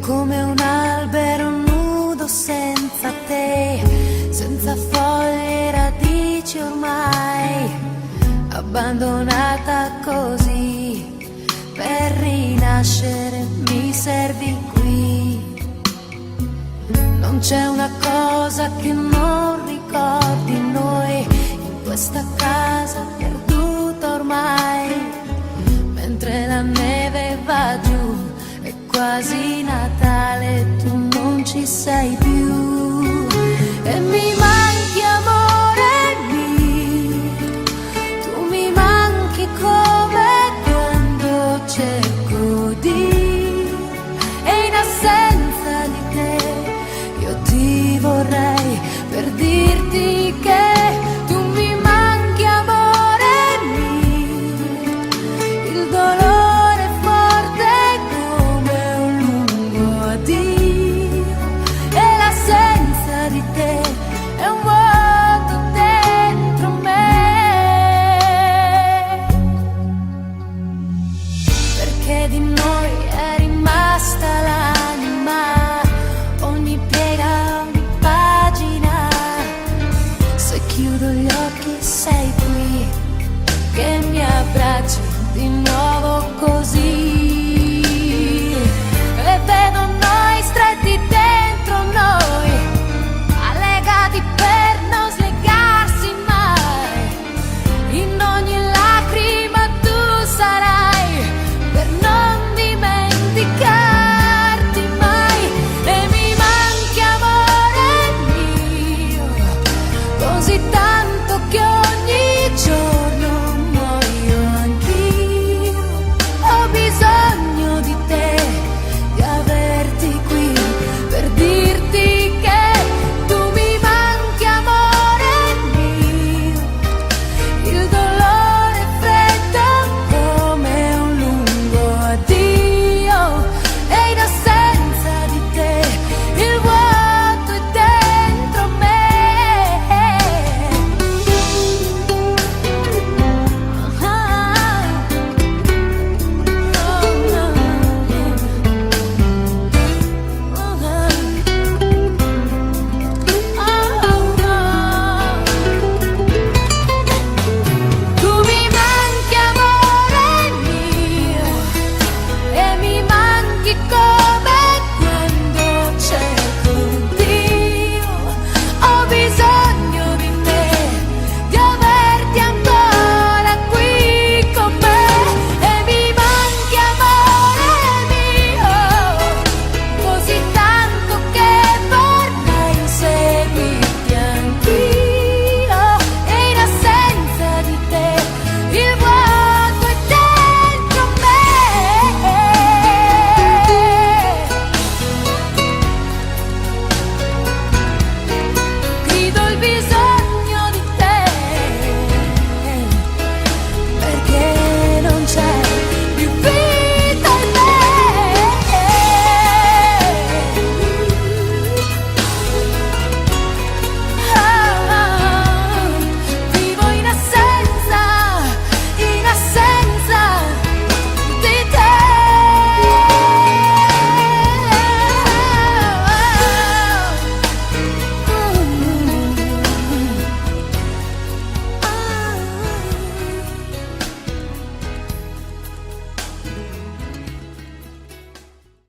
come un albero nudo senza te, senza foglie e radici ormai, abbandonata così, per rinascere mi servi qui. Non c'è una cosa che non ricordi noi, in questa casa perduta ormai, mentre la neve va giù, è quasi Natale, tu non ci sei più. E mi manchi amore mio, tu mi manchi come quando cerco di, e in assenza di te io ti vorrei per dirti che tu mi manchi amore mio, il dolore è forte come un lungo addio, e l'assenza di te è un vuoto dentro me, perché di noi è rimasta la